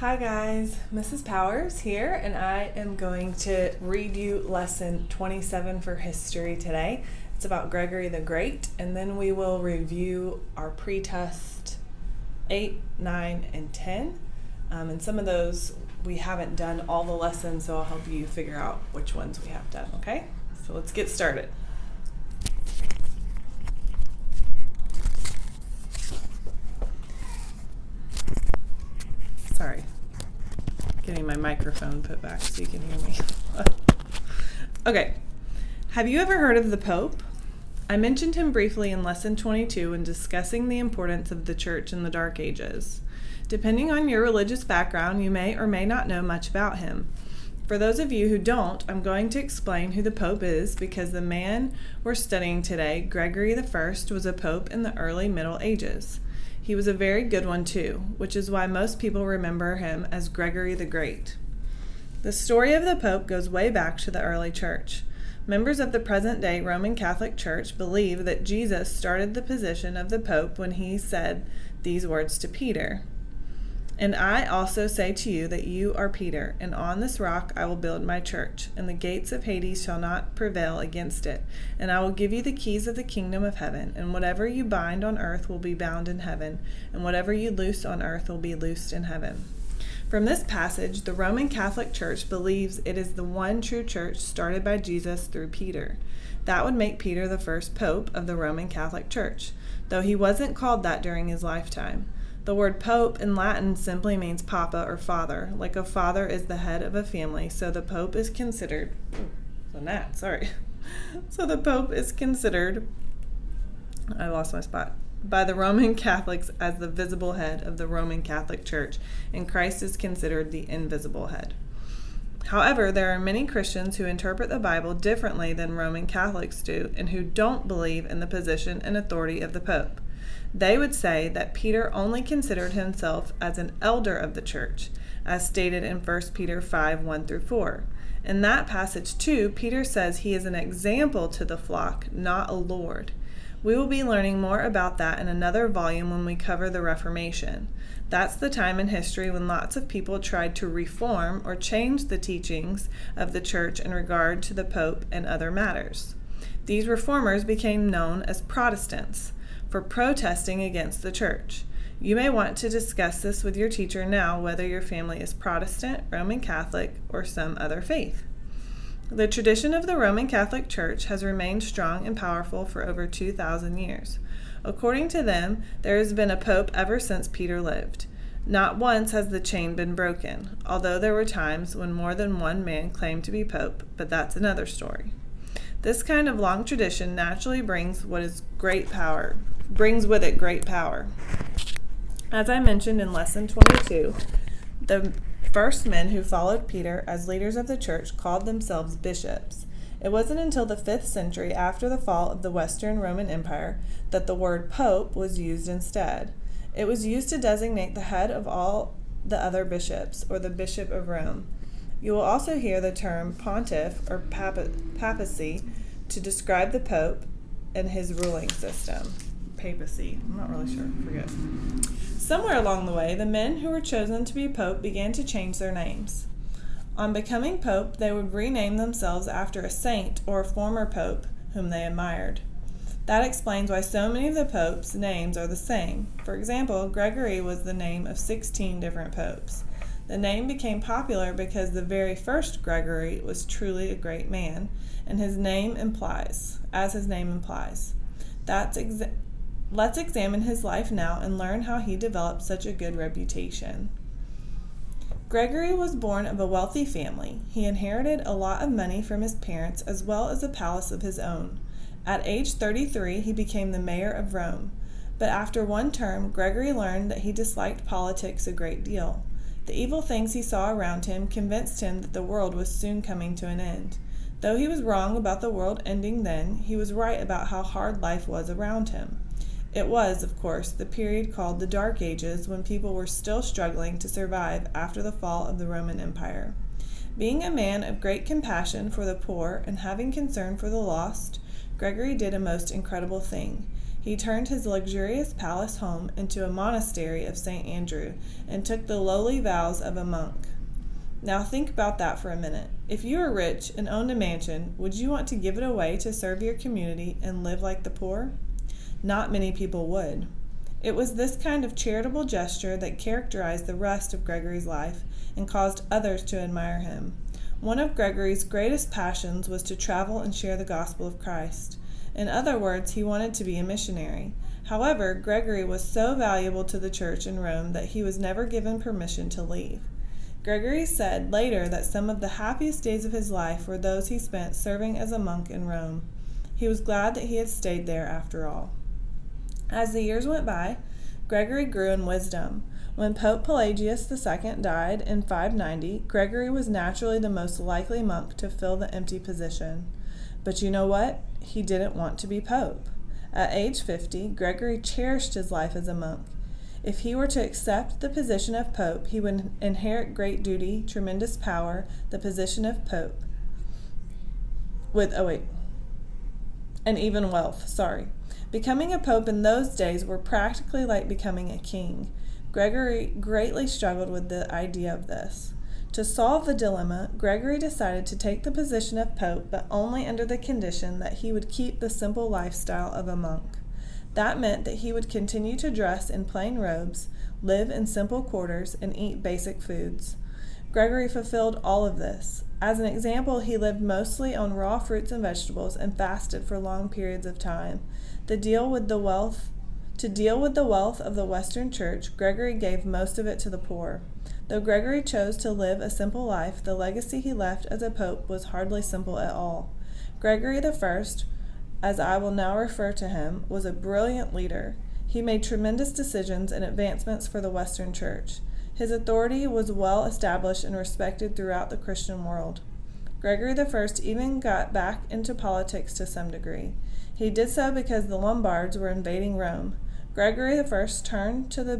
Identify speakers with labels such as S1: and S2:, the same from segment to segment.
S1: Hi guys, Mrs. Powers here, and I am going to read you lesson 27 for history today. It's about Gregory the Great, and then we will review our pre-test 8, 9, and 10. And some of those we haven't done all the lessons, so I'll help you figure out which ones we have done, okay? So let's get started. Sorry, getting my microphone put back so you can hear me. Okay, have you ever heard of the Pope? I mentioned him briefly in lesson 22 when discussing the importance of the church in the Dark Ages. Depending on your religious background, you may or may not know much about him. For those of you who don't, I'm going to explain who the Pope is because the man we're studying today, Gregory I, was a pope in the early Middle Ages. He was a very good one too, which is why most people remember him as Gregory the Great. The story of the Pope goes way back to the early church. Members of the present-day Roman Catholic Church believe that Jesus started the position of the Pope when he said these words to Peter. And I also say to you that you are Peter, and on this rock I will build my church, and the gates of Hades shall not prevail against it. And I will give you the keys of the kingdom of heaven, and whatever you bind on earth will be bound in heaven, and whatever you loose on earth will be loosed in heaven. From this passage, the Roman Catholic Church believes it is the one true church started by Jesus through Peter. That would make Peter the first pope of the Roman Catholic Church, though he wasn't called that during his lifetime. The word pope in Latin simply means papa or father. Like a father is the head of a family, so the pope is considered by the Roman Catholics as the visible head of the Roman Catholic Church, and Christ is considered the invisible head. However, there are many Christians who interpret the Bible differently than Roman Catholics do and who don't believe in the position and authority of the Pope. They would say that Peter only considered himself as an elder of the church, as stated in 1 Peter 5, 1-4. In that passage, too, Peter says he is an example to the flock, not a lord. We will be learning more about that in another volume when we cover the Reformation. That's the time in history when lots of people tried to reform or change the teachings of the church in regard to the Pope and other matters. These reformers became known as Protestants for protesting against the church. You may want to discuss this with your teacher now, whether your family is Protestant, Roman Catholic, or some other faith. The tradition of the Roman Catholic Church has remained strong and powerful for over 2,000 years. According to them, there has been a pope ever since Peter lived. Not once has the chain been broken, although there were times when more than one man claimed to be pope, but that's another story. This kind of long tradition naturally brings with it great power. As I mentioned in lesson 22, the first men who followed Peter as leaders of the church called themselves bishops. It wasn't until the 5th century after the fall of the Western Roman Empire that the word pope was used instead. It was used to designate the head of all the other bishops, or the Bishop of Rome. You will also hear the term pontiff or papacy to describe the pope and his ruling system. Papacy, I'm not really sure, forget. Somewhere along the way, the men who were chosen to be pope began to change their names. On becoming pope, they would rename themselves after a saint or a former pope whom they admired. That explains why so many of the popes' names are the same. For example, Gregory was the name of 16 different popes. The name became popular because the very first Gregory was truly a great man, and his name implies. Let's examine his life now and learn how he developed such a good reputation. Gregory was born of a wealthy family. He inherited a lot of money from his parents as well as a palace of his own. At age 33, he became the mayor of Rome. But after one term, Gregory learned that he disliked politics a great deal. The evil things he saw around him convinced him that the world was soon coming to an end. Though he was wrong about the world ending then, he was right about how hard life was around him. It was, of course, the period called the Dark Ages when people were still struggling to survive after the fall of the Roman Empire. Being a man of great compassion for the poor and having concern for the lost, Gregory did a most incredible thing. He turned his luxurious palace home into a monastery of St. Andrew and took the lowly vows of a monk. Now think about that for a minute. If you were rich and owned a mansion, would you want to give it away to serve your community and live like the poor? Not many people would. It was this kind of charitable gesture that characterized the rest of Gregory's life and caused others to admire him. One of Gregory's greatest passions was to travel and share the gospel of Christ. In other words, he wanted to be a missionary. However, Gregory was so valuable to the church in Rome that he was never given permission to leave. Gregory said later that some of the happiest days of his life were those he spent serving as a monk in Rome. He was glad that he had stayed there after all. As the years went by, Gregory grew in wisdom. When Pope Pelagius II died in 590, Gregory was naturally the most likely monk to fill the empty position. But you know what? He didn't want to be pope. At age 50, Gregory cherished his life as a monk. If he were to accept the position of pope, he would inherit great duty, tremendous power, the position of pope, and even wealth, Becoming a pope in those days were practically like becoming a king. Gregory greatly struggled with the idea of this. To solve the dilemma, Gregory decided to take the position of pope, but only under the condition that he would keep the simple lifestyle of a monk. That meant that he would continue to dress in plain robes, live in simple quarters, and eat basic foods. Gregory fulfilled all of this. As an example, he lived mostly on raw fruits and vegetables and fasted for long periods of time. To deal with the wealth of the Western Church, Gregory gave most of it to the poor. Though Gregory chose to live a simple life, the legacy he left as a pope was hardly simple at all. Gregory I, as I will now refer to him, was a brilliant leader. He made tremendous decisions and advancements for the Western Church. His authority was well established and respected throughout the Christian world. Gregory I even got back into politics to some degree. He did so because the Lombards were invading Rome. Gregory I turned to the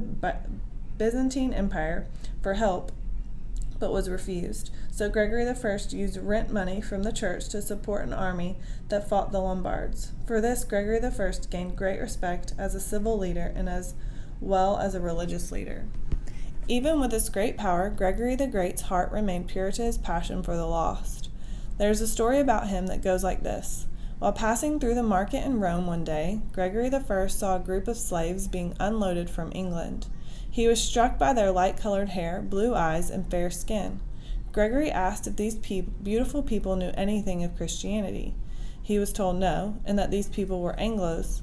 S1: Byzantine Empire for help, but was refused. So Gregory I used rent money from the church to support an army that fought the Lombards. For this, Gregory I gained great respect as a civil leader and as well as a religious leader. Even with this great power, Gregory the Great's heart remained pure to his passion for the lost. There is a story about him that goes like this. While passing through the market in Rome one day, Gregory I saw a group of slaves being unloaded from England. He was struck by their light-colored hair, blue eyes, and fair skin. Gregory asked if these beautiful people knew anything of Christianity. He was told no, and that these people were Anglos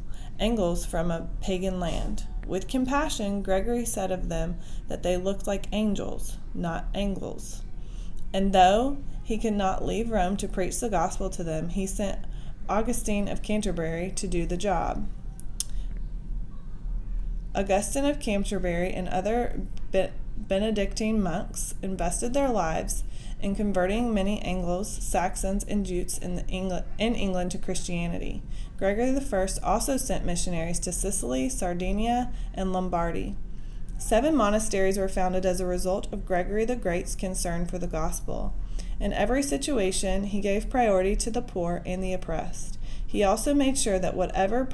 S1: from a pagan land. With compassion, Gregory said of them that they looked like angels, not Anglos. And though he could not leave Rome to preach the gospel to them, he sent Augustine of Canterbury to do the job. Augustine of Canterbury and other Benedictine monks invested their lives in converting many Anglos, Saxons, and Jutes in England to Christianity. Gregory I also sent missionaries to Sicily, Sardinia, and Lombardy. 7 monasteries were founded as a result of Gregory the Great's concern for the gospel. In every situation, he gave priority to the poor and the oppressed. He also made sure that whenever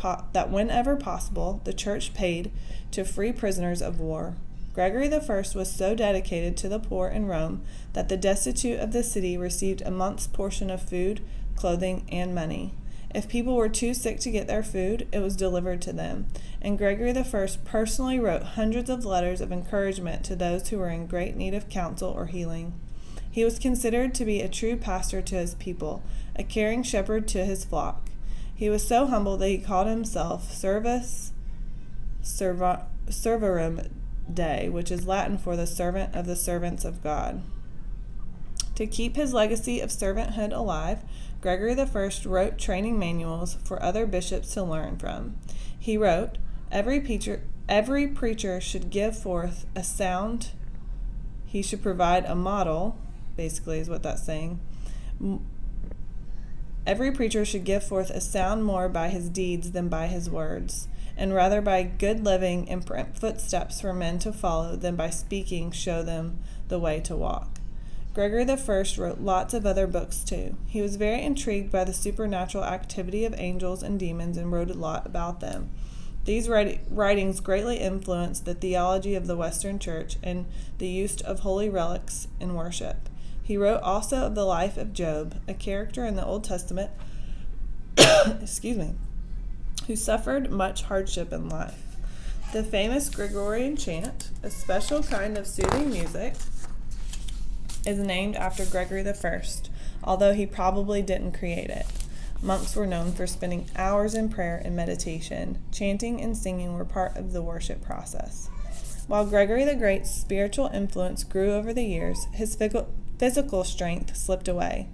S1: possible, the church paid to free prisoners of war. Gregory I was so dedicated to the poor in Rome that the destitute of the city received a month's portion of food, clothing, and money. If people were too sick to get their food, it was delivered to them, and Gregory I personally wrote hundreds of letters of encouragement to those who were in great need of counsel or healing. He was considered to be a true pastor to his people, a caring shepherd to his flock. He was so humble that he called himself Servus Servorum Dei, which is Latin for the servant of the servants of God. To keep his legacy of servanthood alive, Gregory I wrote training manuals for other bishops to learn from. He wrote, every preacher should give forth a sound, he should provide a model, basically is what that's saying. Every preacher should give forth a sound more by his deeds than by his words, and rather by good living imprint footsteps for men to follow than by speaking show them the way to walk. Gregory I wrote lots of other books too. He was very intrigued by the supernatural activity of angels and demons and wrote a lot about them. These writings greatly influenced the theology of the Western Church and the use of holy relics in worship. He wrote also of the life of Job, a character in the Old Testament who suffered much hardship in life. The famous Gregorian chant, a special kind of soothing music, is named after Gregory I, although he probably didn't create it. Monks were known for spending hours in prayer and meditation. Chanting and singing were part of the worship process. While Gregory the Great's spiritual influence grew over the years, his physical strength slipped away.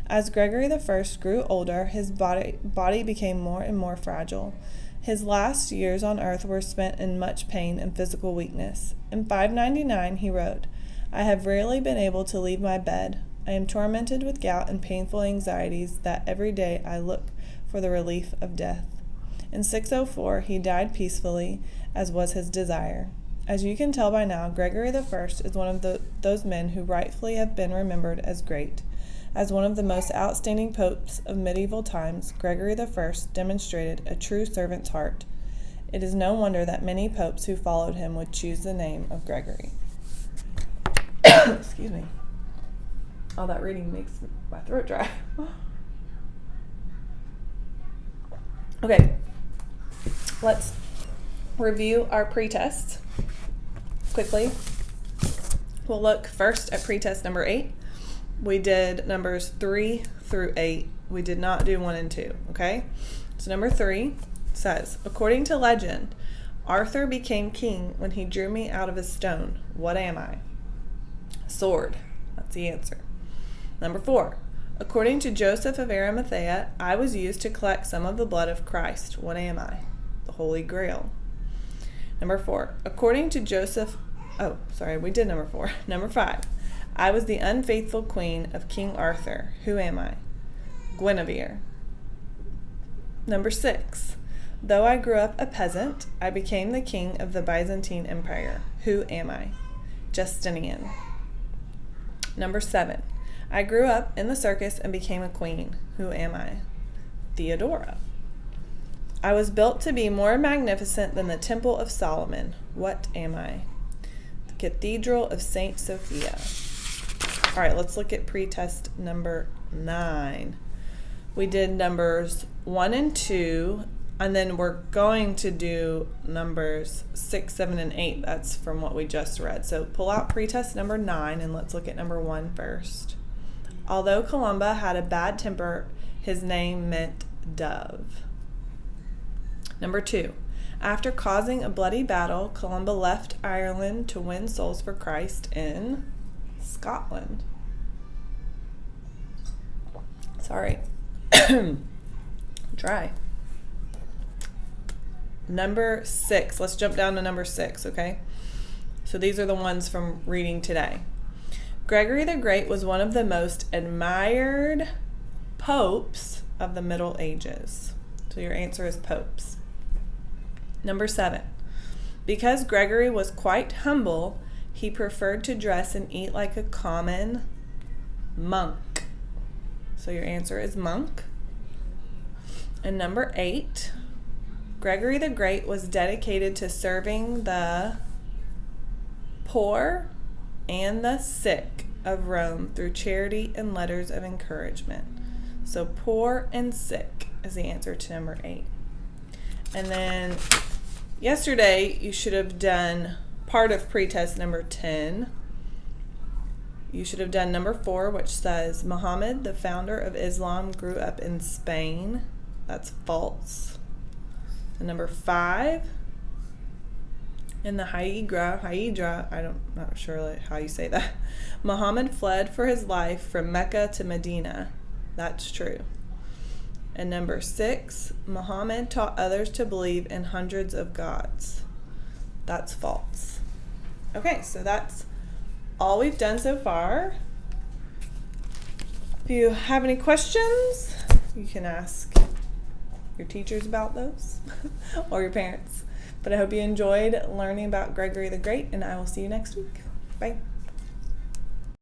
S1: As Gregory I grew older, his body became more and more fragile. His last years on earth were spent in much pain and physical weakness. In 599 he wrote, "I have rarely been able to leave my bed. I am tormented with gout and painful anxieties that every day I look for the relief of death." In 604 he died peacefully, as was his desire. As you can tell by now, Gregory I is one of those men who rightfully have been remembered as great. As one of the most outstanding popes of medieval times, Gregory I demonstrated a true servant's heart. It is no wonder that many popes who followed him would choose the name of Gregory. Excuse me. All that reading makes my throat dry. Okay, let's review our pretest quickly. We'll look first at pretest number 8. We did numbers 3 through 8. We did not do 1 and 2, okay? So number 3 says, according to legend, Arthur became king when he drew me out of a stone. What am I? Sword. That's the answer. Number 4, according to Joseph of Arimathea, I was used to collect some of the blood of Christ. What am I? The Holy Grail. Number 4, according to we did number 4. Number 5, I was the unfaithful queen of King Arthur. Who am I? Guinevere. Number 6, though I grew up a peasant, I became the king of the Byzantine Empire. Who am I? Justinian. Number 7, I grew up in the circus and became a queen. Who am I? Theodora. I was built to be more magnificent than the Temple of Solomon. What am I? The Cathedral of St. Sophia. All right, let's look at pretest number 9. We did numbers 1 and 2, and then we're going to do numbers 6, 7, and 8. That's from what we just read. So pull out pretest number 9, and let's look at number 1 first. Although Columba had a bad temper, his name meant dove. Number 2, after causing a bloody battle, Columba left Ireland to win souls for Christ in Scotland. Sorry. Dry. Number 6. Let's jump down to number 6, okay? So these are the ones from reading today. Gregory the Great was one of the most admired popes of the Middle Ages. So your answer is popes. Number 7. Because Gregory was quite humble, he preferred to dress and eat like a common monk. So your answer is monk. And number 8. Gregory the Great was dedicated to serving the poor and the sick of Rome through charity and letters of encouragement. So poor and sick is the answer to number 8. And then yesterday you should have done part of pretest number 10. You should have done number 4, which says Muhammad, the founder of Islam, grew up in Spain. That's false. And number 5, in the Hydra, I'm not sure how you say that. Muhammad fled for his life from Mecca to Medina. That's true. And number 6, Muhammad taught others to believe in hundreds of gods. That's false. Okay, so that's all we've done so far. If you have any questions, you can ask your teachers about those or your parents. But I hope you enjoyed learning about Gregory the Great, and I will see you next week. Bye.